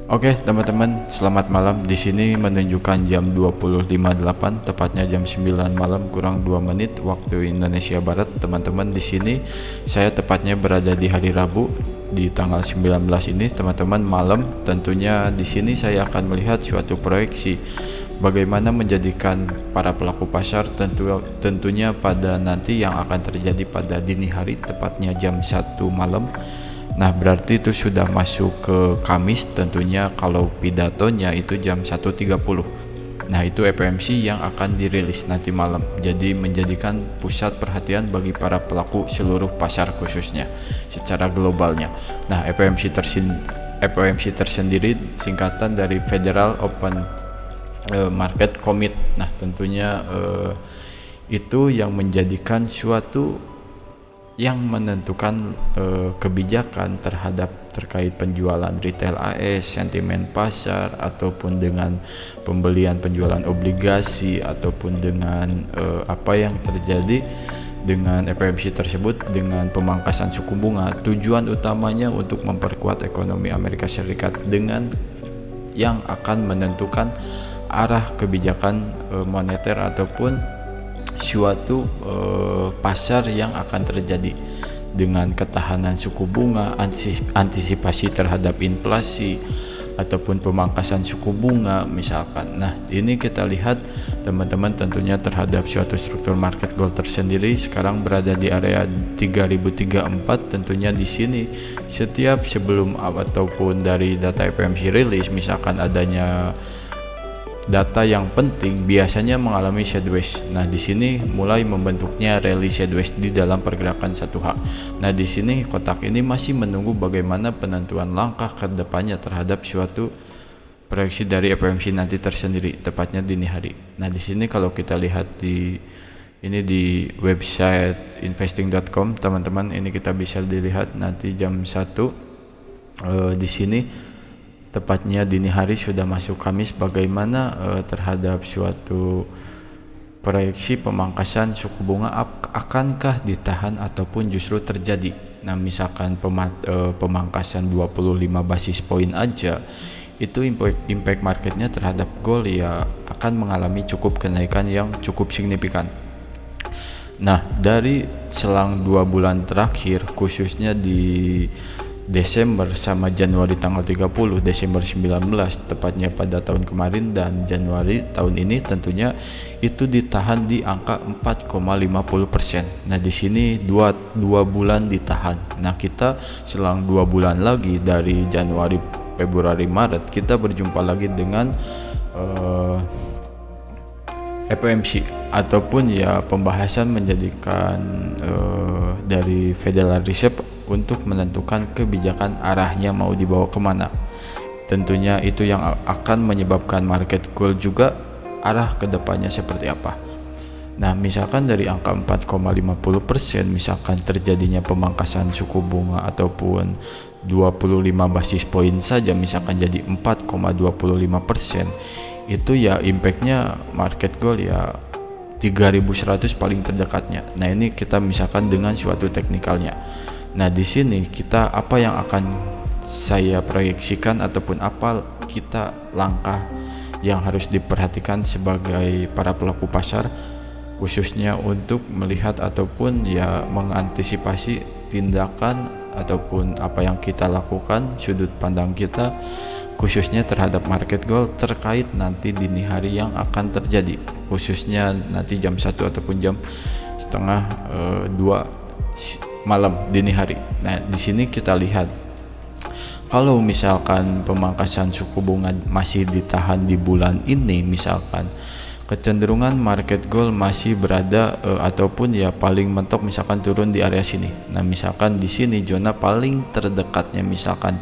Oke, teman-teman, selamat malam. Di sini menunjukkan jam 20.58, tepatnya jam 9 malam kurang 2 menit waktu Indonesia Barat. Teman-teman, di sini saya tepatnya berada di hari Rabu di tanggal 19 ini, teman-teman, malam. Tentunya di sini saya akan melihat suatu proyeksi bagaimana menjadikan para pelaku pasar tentunya pada nanti yang akan terjadi pada dini hari, tepatnya jam 1 malam. Nah, berarti itu sudah masuk ke Kamis, tentunya kalau pidatonya itu jam 1.30. Nah, itu FOMC yang akan dirilis nanti malam. Jadi menjadikan pusat perhatian bagi para pelaku seluruh pasar khususnya secara globalnya. Nah, FOMC tersendiri singkatan dari Federal Open Market Commit. Nah, tentunya itu yang menjadikan suatu yang menentukan kebijakan terkait penjualan retail AS, sentimen pasar, ataupun dengan pembelian penjualan obligasi, ataupun dengan apa yang terjadi dengan FOMC tersebut dengan pemangkasan suku bunga. Tujuan utamanya untuk memperkuat ekonomi Amerika Serikat dengan yang akan menentukan arah kebijakan moneter ataupun suatu pasar yang akan terjadi dengan ketahanan suku bunga, antisipasi terhadap inflasi ataupun pemangkasan suku bunga misalkan. Nah, ini kita lihat teman-teman tentunya terhadap suatu struktur market gold tersendiri sekarang berada di area 3034. Tentunya di sini setiap sebelum ataupun dari data FOMC rilis, misalkan adanya data yang penting biasanya mengalami sideways. Nah, di sini mulai membentuknya rally sideways di dalam pergerakan 1H. Nah, di sini kotak ini masih menunggu bagaimana penentuan langkah ke depannya terhadap suatu proyeksi dari FOMC nanti tersendiri, tepatnya dini hari. Nah, di sini kalau kita lihat di website investing.com, teman-teman, ini kita bisa dilihat nanti jam 1 di sini tepatnya dini hari sudah masuk Kamis, bagaimana terhadap suatu proyeksi pemangkasan suku bunga akankah ditahan ataupun justru terjadi. Nah, misalkan pemangkasan 25 basis poin aja itu impact marketnya terhadap gold ya akan mengalami cukup kenaikan yang cukup signifikan. Nah, dari selang 2 bulan terakhir khususnya di Desember sama Januari tanggal 30, Desember 19 tepatnya pada tahun kemarin dan Januari tahun ini, tentunya itu ditahan di angka 4,50%. Nah, di sini dua bulan ditahan. Nah, kita selang 2 bulan lagi dari Januari, Februari, Maret kita berjumpa lagi dengan FOMC ataupun ya pembahasan menjadikan dari Federal Reserve untuk menentukan kebijakan arahnya mau dibawa kemana. Tentunya itu yang akan menyebabkan market gold juga arah kedepannya seperti apa. Nah, misalkan dari angka 4,50%, misalkan terjadinya pemangkasan suku bunga ataupun 25 basis poin saja, misalkan jadi 4,25%, itu ya impactnya market gold ya 3100 paling terdekatnya. Nah, ini kita misalkan dengan suatu teknikalnya. Nah, di sini kita apa yang akan saya proyeksikan ataupun apa kita langkah yang harus diperhatikan sebagai para pelaku pasar khususnya untuk melihat ataupun ya mengantisipasi tindakan ataupun apa yang kita lakukan, sudut pandang kita khususnya terhadap market gold terkait nanti dini hari yang akan terjadi, khususnya nanti jam 1 ataupun jam setengah 2 malam dini hari. Nah, di sini kita lihat kalau misalkan pemangkasan suku bunga masih ditahan di bulan ini, misalkan kecenderungan market gold masih berada ataupun ya paling mentok misalkan turun di area sini. Nah, misalkan di sini zona paling terdekatnya misalkan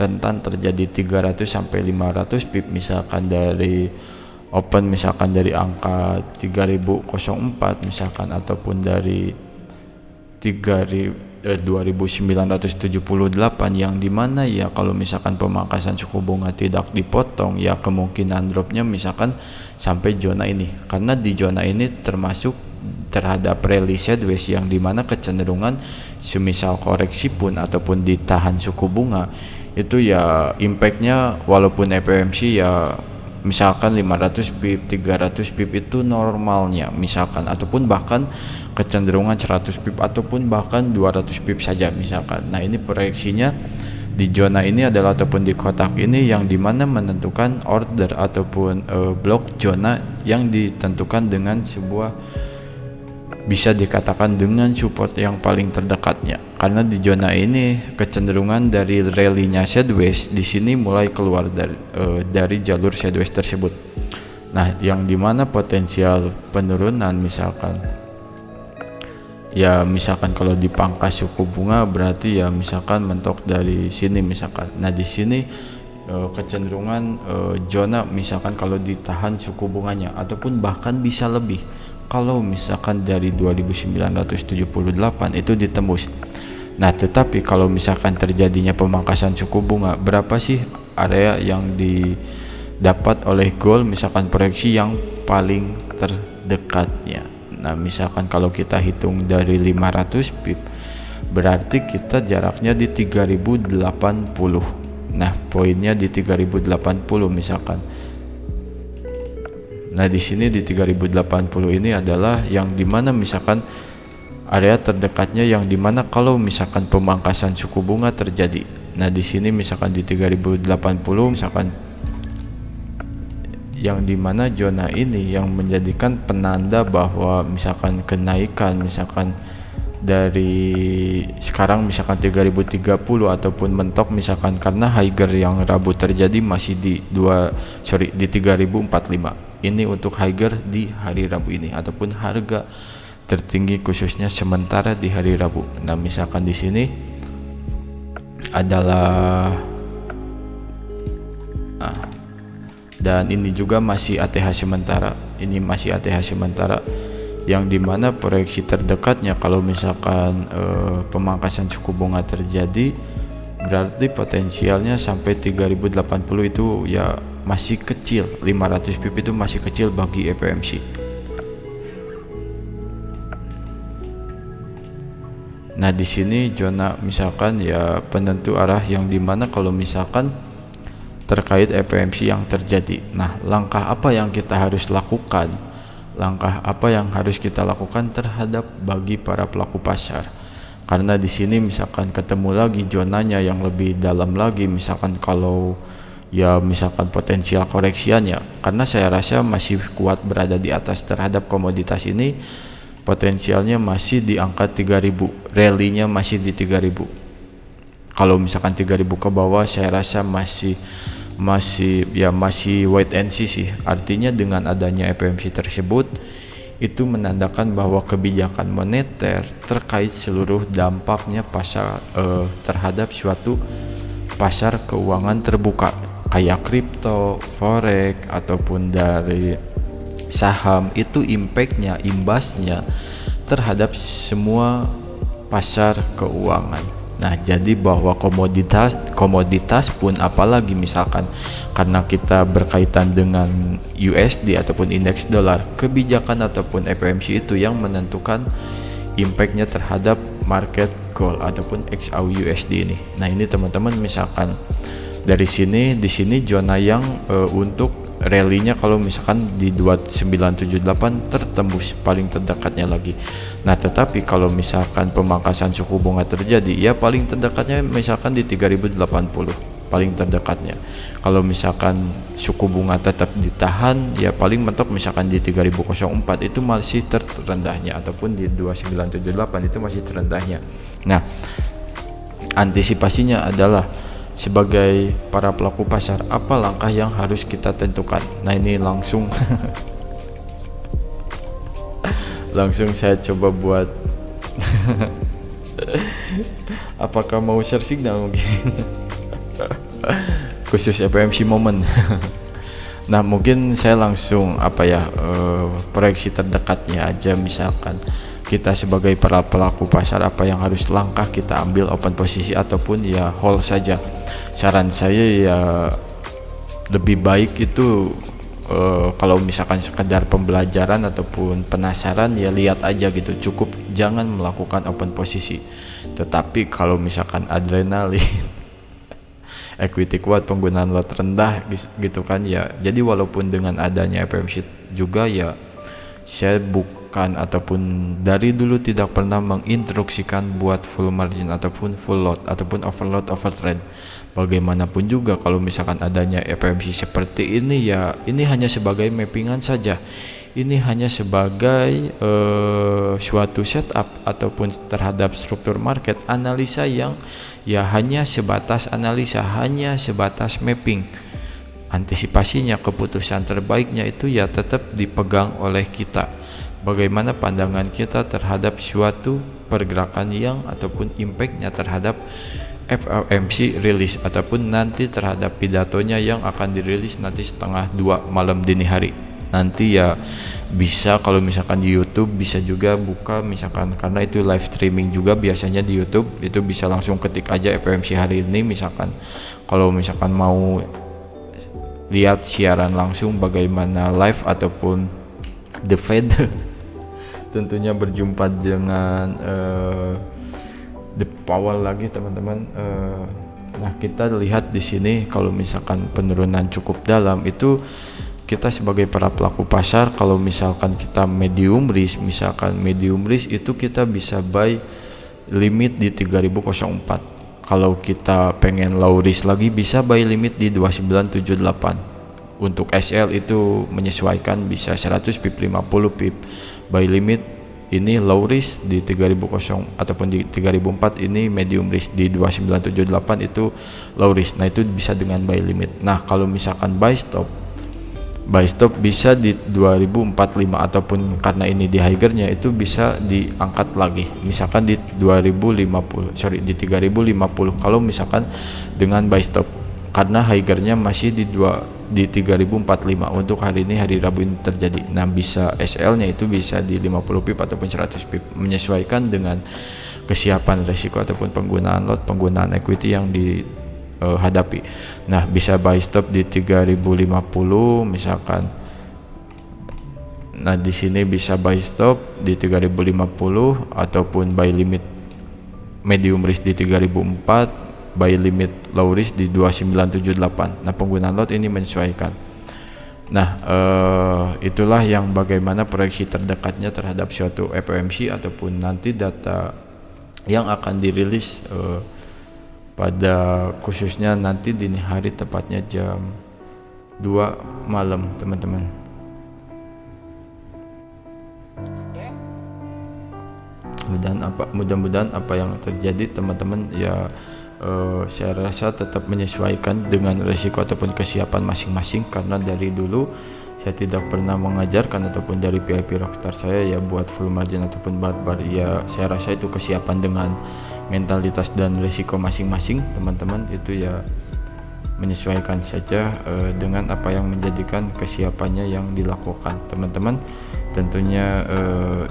rentan terjadi 300 sampai 500 pip misalkan dari open, misalkan dari angka 3004 misalkan ataupun dari 2978, yang dimana ya kalau misalkan pemangkasan suku bunga tidak dipotong ya kemungkinan dropnya misalkan sampai zona ini, karena di zona ini termasuk terhadap rally sideways yang dimana kecenderungan semisal koreksi pun ataupun ditahan suku bunga itu ya impactnya walaupun FOMC ya misalkan 500 pip 300 pip itu normalnya misalkan, ataupun bahkan kecenderungan 100 pip ataupun bahkan 200 pip saja misalkan. Nah ini proyeksinya di zona ini adalah ataupun di kotak ini yang dimana menentukan order ataupun blok zona yang ditentukan dengan sebuah bisa dikatakan dengan support yang paling terdekatnya, karena di zona ini kecenderungan dari rally-nya sideways di sini mulai keluar dari jalur sideways tersebut. Nah, yang dimana potensial penurunan misalkan kalau dipangkas suku bunga berarti ya misalkan mentok dari sini misalkan. Nah, di sini kecenderungan zona misalkan kalau ditahan suku bunganya ataupun bahkan bisa lebih kalau misalkan dari 2978 itu ditembus. Nah, tetapi kalau misalkan terjadinya pemangkasan suku bunga, berapa sih area yang didapat oleh gold misalkan proyeksi yang paling terdekatnya? Nah, misalkan kalau kita hitung dari 500 pip berarti kita jaraknya di 3080. Nah, poinnya di 3080 misalkan. Nah, di sini di 3080 ini adalah yang dimana misalkan area terdekatnya yang dimana kalau misalkan pemangkasan suku bunga terjadi. Nah, di sini misalkan di 3080 misalkan yang dimana zona ini yang menjadikan penanda bahwa misalkan kenaikan misalkan dari sekarang misalkan 3030 ataupun mentok misalkan karena higher yang Rabu terjadi masih di 3045. Ini untuk higher di hari Rabu ini ataupun harga tertinggi khususnya sementara di hari Rabu. Nah, misalkan di sini adalah dan ini juga masih ATH sementara. Ini masih ATH sementara yang dimana proyeksi terdekatnya kalau misalkan pemangkasan suku bunga terjadi berarti potensialnya sampai 3080 itu ya masih kecil. 500 pip itu masih kecil bagi FOMC. Nah, di sini zona misalkan ya penentu arah yang dimana kalau misalkan terkait FOMC yang terjadi. Nah, langkah apa yang kita harus lakukan? Langkah apa yang harus kita lakukan terhadap bagi para pelaku pasar? Karena di sini misalkan ketemu lagi zonanya yang lebih dalam lagi, misalkan kalau ya misalkan potensial koreksiannya, karena saya rasa masih kuat berada di atas terhadap komoditas ini, potensialnya masih di angka 3000, rally-nya masih di 3000. Kalau misalkan 3000 ke bawah saya rasa masih wait and see sih. Artinya dengan adanya FOMC tersebut itu menandakan bahwa kebijakan moneter terkait seluruh dampaknya pasar terhadap suatu pasar keuangan terbuka kayak kripto, forex ataupun dari saham itu impactnya, imbasnya terhadap semua pasar keuangan. Nah, jadi bahwa komoditas pun apalagi misalkan karena kita berkaitan dengan USD ataupun indeks dolar, kebijakan ataupun FOMC itu yang menentukan impactnya terhadap market gold ataupun XAUUSD ini. Nah, ini teman-teman misalkan dari sini di sini zona yang untuk rally-nya kalau misalkan di 2978 tertembus paling terdekatnya lagi. Nah, tetapi kalau misalkan pemangkasan suku bunga terjadi ya paling terdekatnya misalkan di 3080 paling terdekatnya. Kalau misalkan suku bunga tetap ditahan ya paling mentok misalkan di 3004 itu masih terendahnya, ataupun di 2978 itu masih terendahnya. Nah, antisipasinya adalah sebagai para pelaku pasar apa langkah yang harus kita tentukan. Nah, ini langsung saya coba buat apakah mau share signal mungkin khusus FOMC moment. Nah, mungkin saya langsung proyeksi terdekatnya aja. Misalkan kita sebagai para pelaku pasar apa yang harus langkah kita ambil, open posisi ataupun ya hold saja. Saran saya ya lebih baik itu kalau misalkan sekedar pembelajaran ataupun penasaran ya lihat aja gitu, cukup jangan melakukan open posisi. Tetapi kalau misalkan adrenalin equity kuat, penggunaan lot rendah gitu kan ya. Jadi walaupun dengan adanya FOMC juga ya, saya bukan ataupun dari dulu tidak pernah menginstruksikan buat full margin ataupun full lot ataupun overload overtrade. Bagaimanapun juga kalau misalkan adanya FOMC seperti ini ya, ini hanya sebagai mappingan saja. Ini hanya sebagai suatu setup ataupun terhadap struktur market, analisa yang ya hanya sebatas analisa, hanya sebatas mapping. Antisipasinya, keputusan terbaiknya itu ya tetap dipegang oleh kita. Bagaimana pandangan kita terhadap suatu pergerakan yang ataupun impactnya terhadap FOMC rilis ataupun nanti terhadap pidatonya yang akan dirilis nanti setengah 2 malam dini hari. Nanti ya bisa kalau misalkan di YouTube bisa juga buka misalkan, karena itu live streaming juga biasanya di YouTube, itu bisa langsung ketik aja FOMC hari ini misalkan. Kalau misalkan mau lihat siaran langsung bagaimana live ataupun The Fed tentunya berjumpa dengan The Powell lagi teman-teman. Nah kita lihat di sini kalau misalkan penurunan cukup dalam itu, kita sebagai para pelaku pasar kalau misalkan kita medium risk, misalkan medium risk itu kita bisa buy limit di 3004. Kalau kita pengen low risk lagi bisa buy limit di 2978. Untuk SL itu menyesuaikan, bisa 100 pip, 50 pip. Buy limit ini low risk di 3000 ataupun di 3004, ini medium risk di 2978 itu low risk. Nah itu bisa dengan buy limit. Nah kalau misalkan buy stop bisa di 2045 ataupun karena ini di higher-nya itu bisa diangkat lagi misalkan di 3050 kalau misalkan dengan buy stop, karena higher-nya masih di 3045 untuk hari ini, hari Rabu ini terjadi. Nah bisa SL-nya itu bisa di 50 pip ataupun 100 pip menyesuaikan dengan kesiapan resiko ataupun penggunaan lot, penggunaan equity yang hadapi. Nah bisa buy stop di 3050 misalkan. Nah di sini bisa buy stop di 3050 ataupun buy limit medium risk di 3004, buy limit low risk di 2978. Nah penggunaan lot ini menyesuaikan. Nah itulah yang bagaimana proyeksi terdekatnya terhadap suatu FOMC ataupun nanti data yang akan dirilis pada khususnya nanti dini hari, tepatnya jam 2 malam teman-teman. Mudah-mudahan apa yang terjadi teman-teman ya saya rasa tetap menyesuaikan dengan resiko ataupun kesiapan masing-masing, karena dari dulu saya tidak pernah mengajarkan ataupun dari VIP Rockstar saya ya buat full margin ataupun barbar. Ya saya rasa itu kesiapan dengan mentalitas dan risiko masing-masing teman-teman, itu ya menyesuaikan saja dengan apa yang menjadikan kesiapannya yang dilakukan teman-teman. Tentunya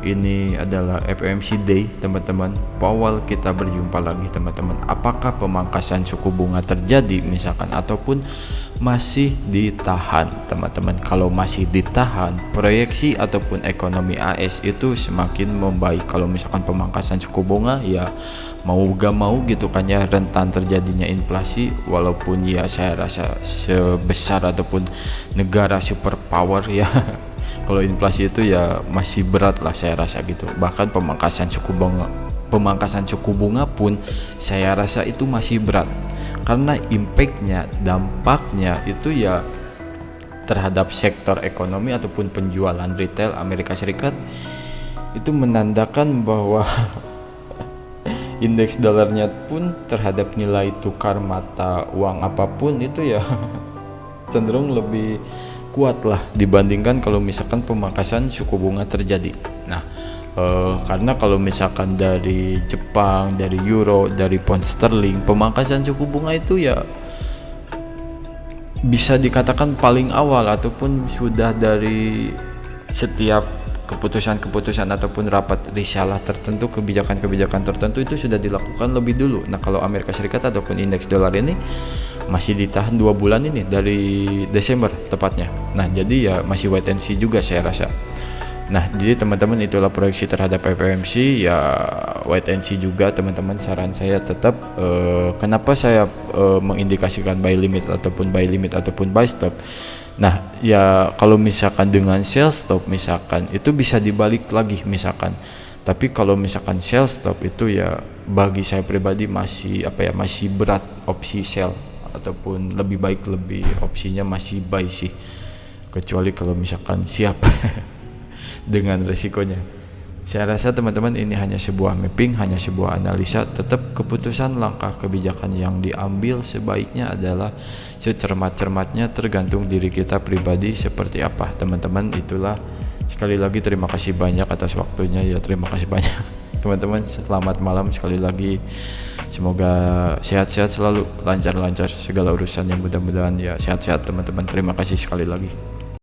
ini adalah FOMC Day teman-teman. Powell kita berjumpa lagi teman-teman. Apakah pemangkasan suku bunga terjadi misalkan ataupun masih ditahan teman-teman? Kalau masih ditahan, proyeksi ataupun ekonomi AS itu semakin membaik. Kalau misalkan pemangkasan suku bunga ya mau gak mau gitu kan ya, rentan terjadinya inflasi, walaupun ya saya rasa sebesar ataupun negara superpower ya kalau inflasi itu ya masih berat lah saya rasa gitu. Bahkan pemangkasan suku bunga pun saya rasa itu masih berat, karena impactnya, dampaknya itu ya terhadap sektor ekonomi ataupun penjualan retail Amerika Serikat itu menandakan bahwa indeks dolarnya pun terhadap nilai tukar mata uang apapun itu ya cenderung lebih kuat lah dibandingkan kalau misalkan pemangkasan suku bunga terjadi. Nah karena kalau misalkan dari Jepang, dari Euro, dari pound sterling, pemangkasan suku bunga itu ya bisa dikatakan paling awal ataupun sudah dari setiap keputusan-keputusan ataupun rapat risalah tertentu, kebijakan-kebijakan tertentu itu sudah dilakukan lebih dulu. Nah kalau Amerika Serikat ataupun indeks dolar ini masih ditahan 2 bulan ini dari Desember tepatnya. Nah jadi ya masih wait and see juga saya rasa. Nah, jadi teman-teman itulah proyeksi terhadap FOMC ya, wait and see juga teman-teman. Saran saya tetap kenapa saya mengindikasikan buy limit ataupun buy stop. Nah, ya kalau misalkan dengan sell stop misalkan itu bisa dibalik lagi misalkan. Tapi kalau misalkan sell stop itu ya bagi saya pribadi masih masih berat opsi sell, ataupun lebih baik opsinya masih buy sih. Kecuali kalau misalkan siap dengan resikonya. Saya rasa teman-teman ini hanya sebuah mapping, hanya sebuah analisa. Tetap keputusan langkah kebijakan yang diambil sebaiknya adalah secermat-cermatnya, tergantung diri kita pribadi seperti apa teman-teman. Itulah, sekali lagi terima kasih banyak atas waktunya ya, terima kasih banyak teman-teman. Selamat malam sekali lagi, semoga sehat-sehat selalu, lancar-lancar segala urusannya, mudah-mudahan ya sehat-sehat teman-teman. Terima kasih sekali lagi.